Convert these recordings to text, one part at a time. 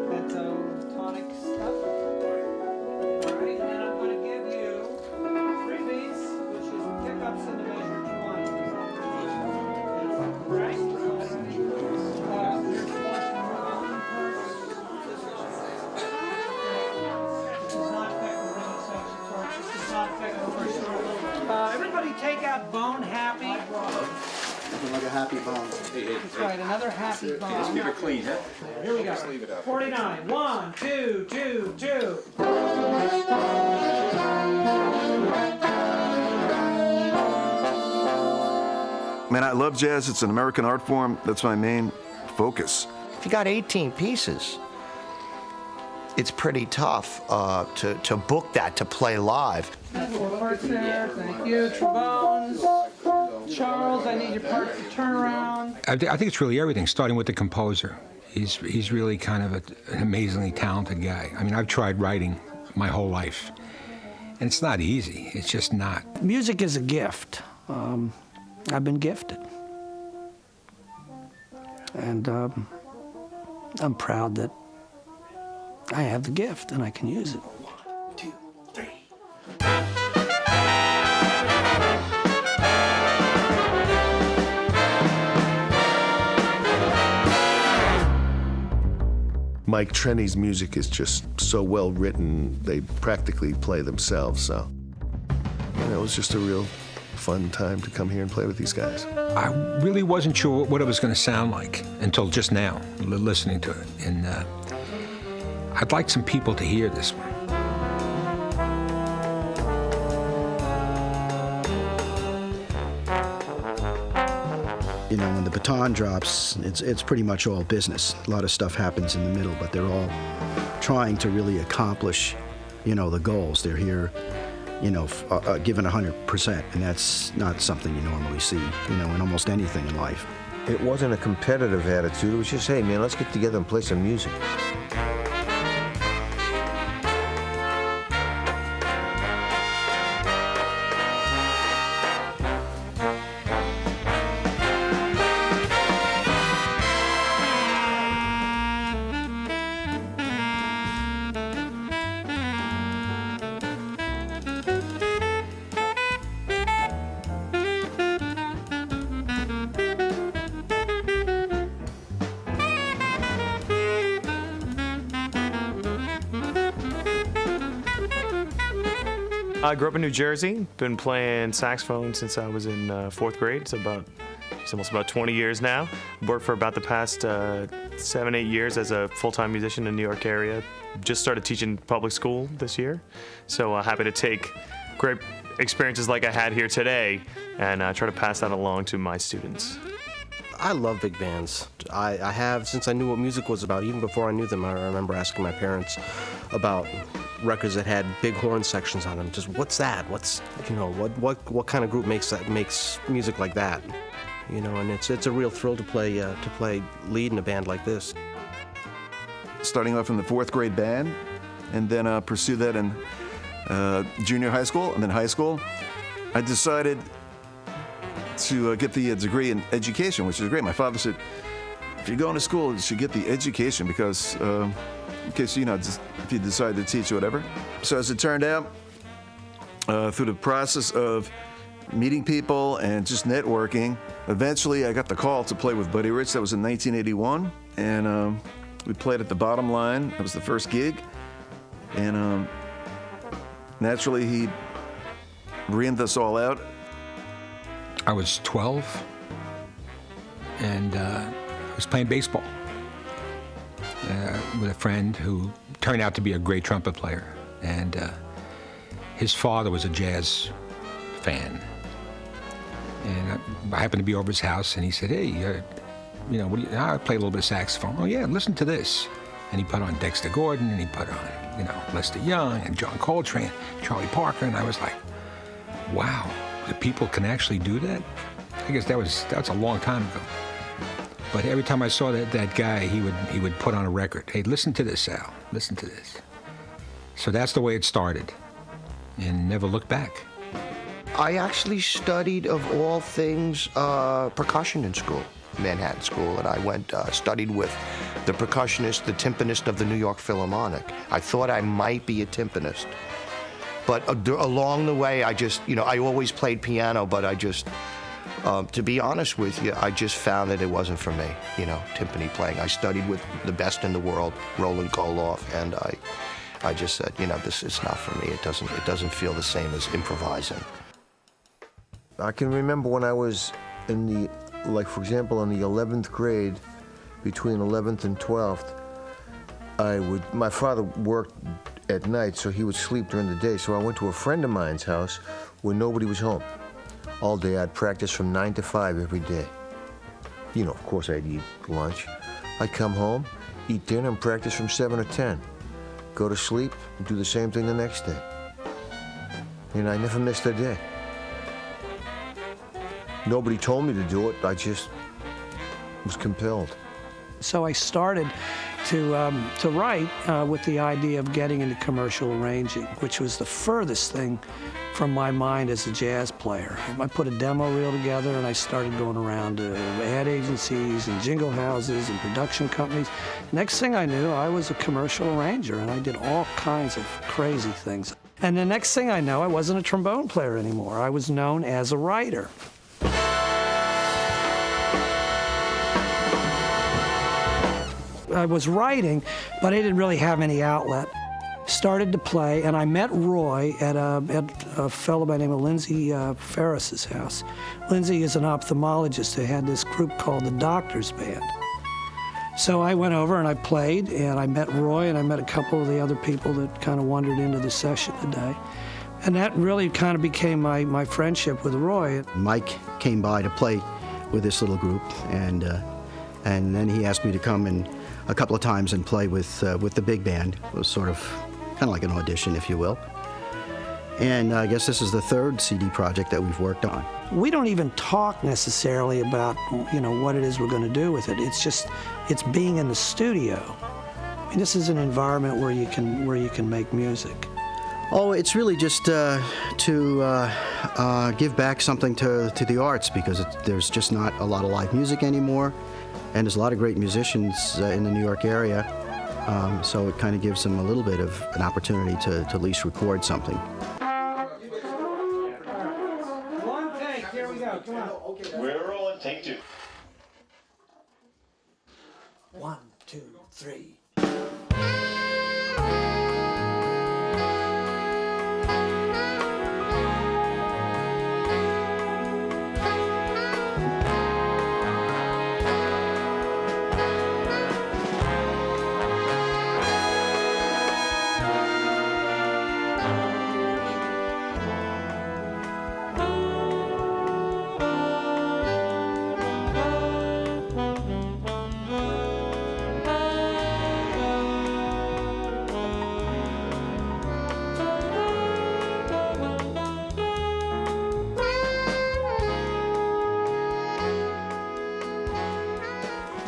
pentatonic stuff. All right, and then I'm going to give you 3 beats, which is pickups in the measure 1. Right? There's 4 everybody take out Bone Happy. Like a happy bone. That's right, another happy bone. Just keep it clean, huh? Here we go. 49. 1, 2, 2, 2. Man, I love jazz. It's an American art form. That's my main focus. If you got 18 pieces, it's pretty tough to book that, to play live. That's 4 parts there. Thank you. Trombones. Charles, I need your part for turnaround. I think it's really everything, starting with the composer. He's really kind of an amazingly talented guy. I mean, I've tried writing my whole life, and it's not easy. It's just not. Music is a gift. I've been gifted. And I'm proud that I have the gift and I can use it. 1, 2, 3. Mike Treni's music is just so well written, they practically play themselves, so it was just a real fun time to come here and play with these guys. I really wasn't sure what it was going to sound like until just now, listening to it. And I'd like some people to hear this one. You know, when the baton drops, it's pretty much all business. A lot of stuff happens in the middle, but they're all trying to really accomplish, you know, the goals. They're here, you know, given 100%, and that's not something you normally see, you know, in almost anything in life. It wasn't a competitive attitude. It was just, hey, man, let's get together and play some music. I grew up in New Jersey, been playing saxophone since I was in 4th grade. It's almost about 20 years now. Worked for about the past 7, 8 years as a full-time musician in the New York area. Just started teaching public school this year. So happy to take great experiences like I had here today and try to pass that along to my students. I love big bands. I have since I knew what music was about. Even before I knew them, I remember asking my parents about records that had big horn sections on them. Just what's that? What's, you know, what kind of group makes music like that? You know, and it's a real thrill to play lead in a band like this. Starting off in the 4th grade band, and then pursue that in junior high school, and then high school. I decided to get the degree in education, which is great. My father said, if you're going to school, you should get the education because in case, you know, if you decide to teach or whatever. So as it turned out, through the process of meeting people and just networking, eventually I got the call to play with Buddy Rich. That was in 1981, and we played at the Bottom Line. That was the first gig, and naturally he reamed us all out. I was 12, and I was playing baseball with a friend who turned out to be a great trumpet player, and his father was a jazz fan. And I happened to be over his house, and he said, hey, you know, I play a little bit of saxophone. Oh, yeah, listen to this. And he put on Dexter Gordon, and he put on, you know, Lester Young, and John Coltrane, Charlie Parker, and I was like, wow, the people can actually do that? I guess that's a long time ago. But every time I saw that guy, he would put on a record. Hey, listen to this, Sal. Listen to this. So that's the way it started, and never looked back. I actually studied, of all things, percussion in school. Manhattan School, and I went studied with the percussionist, the timpanist of the New York Philharmonic. I thought I might be a timpanist, but along the way, I just, I always played piano, but I just, to be honest with you, I just found that it wasn't for me, timpani playing. I studied with the best in the world, Roland Koloff, and I just said, this is not for me. It doesn't feel the same as improvising. I can remember when I was in for example, in the 11th grade, between 11th and 12th, my father worked at night, so he would sleep during the day. So I went to a friend of mine's house where nobody was home. All day I'd practice from 9 to 5 every day. Of course I'd eat lunch. I'd come home, eat dinner, and practice from 7 to 10. Go to sleep, and do the same thing the next day. And I never missed a day. Nobody told me to do it. I just was compelled. So I started to write with the idea of getting into commercial arranging, which was the furthest thing from my mind as a jazz player. I put a demo reel together and I started going around to ad agencies and jingle houses and production companies. Next thing I knew, I was a commercial arranger and I did all kinds of crazy things. And the next thing I know, I wasn't a trombone player anymore. I was known as a writer. I was writing, but I didn't really have any outlet. Started to play, and I met Roy at a fellow by the name of Lindsay Ferris's house. Lindsay is an ophthalmologist who had this group called the Doctors Band. So I went over and I played, and I met Roy, and I met a couple of the other people that kind of wandered into the session today. And that really kind of became my friendship with Roy. Mike came by to play with this little group, and then he asked me to come in a couple of times and play with the big band. It was sort of kind of like an audition, if you will. And I guess this is the third CD project that we've worked on. We don't even talk necessarily about what it is we're going to do with it. It's being in the studio. I mean, this is an environment where you can make music. Oh, it's really just to give back something to the arts, because there's just not a lot of live music anymore. And there's a lot of great musicians in the New York area, so it kind of gives them a little bit of an opportunity to at least record something. One take, here we go, come on. We're rolling, take 2. 1, 2, 3.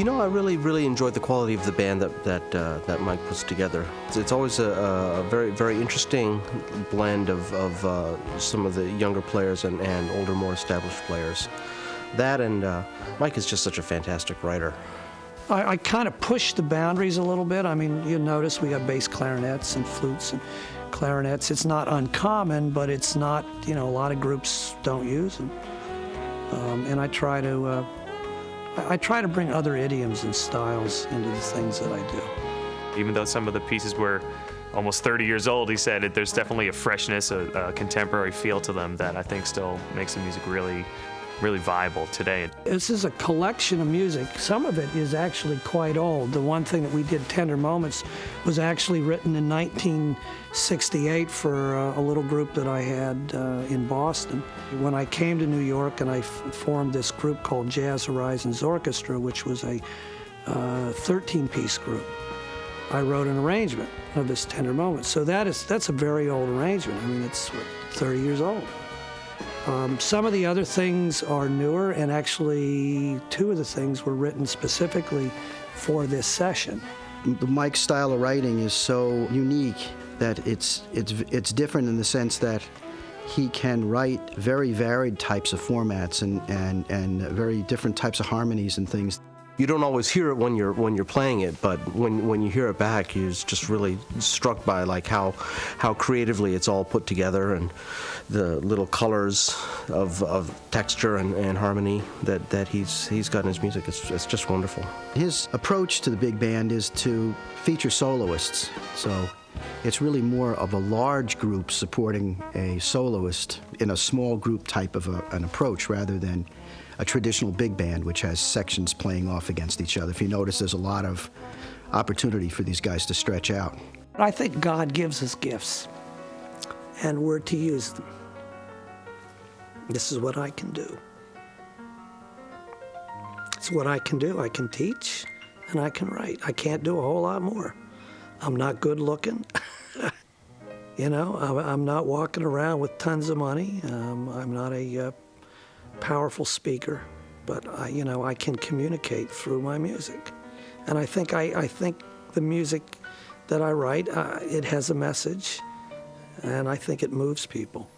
I really enjoyed the quality of the band that Mike puts together. It's always a very interesting blend of some of the younger players and older, more established players. That and Mike is just such a fantastic writer. I kind of pushed the boundaries a little bit. I mean, you notice we got bass clarinets and flutes and clarinets. It's not uncommon, but it's not, a lot of groups don't use them. And I try to bring other idioms and styles into the things that I do. Even though some of the pieces were almost 30 years old, he said there's definitely a freshness, a contemporary feel to them that I think still makes the music really viable today. This is a collection of music. Some of it is actually quite old. The one thing that we did, Tender Moments, was actually written in 1968 for a little group that I had in Boston. When I came to New York and I formed this group called Jazz Horizons Orchestra, which was a 13-piece group, I wrote an arrangement of this Tender Moments. So that's a very old arrangement. I mean, it's 30 years old. Some of the other things are newer, and actually 2 of the things were written specifically for this session. Mike's style of writing is so unique that it's different in the sense that he can write very varied types of formats and very different types of harmonies and things. You don't always hear it when you're playing it, but when you hear it back, you're just really struck by like how creatively it's all put together, and the little colors of texture and harmony that he's got in his music. It's just wonderful. His approach to the big band is to feature soloists, so it's really more of a large group supporting a soloist in a small group type of an approach rather than a traditional big band, which has sections playing off against each other. If you notice, there's a lot of opportunity for these guys to stretch out. I think God gives us gifts, and we're to use them. This is what I can do. It's what I can do. I can teach, and I can write. I can't do a whole lot more. I'm not good looking. You know, I'm not walking around with tons of money. I'm not a powerful speaker, but I can communicate through my music, and I think the music that I write it has a message, and I think it moves people.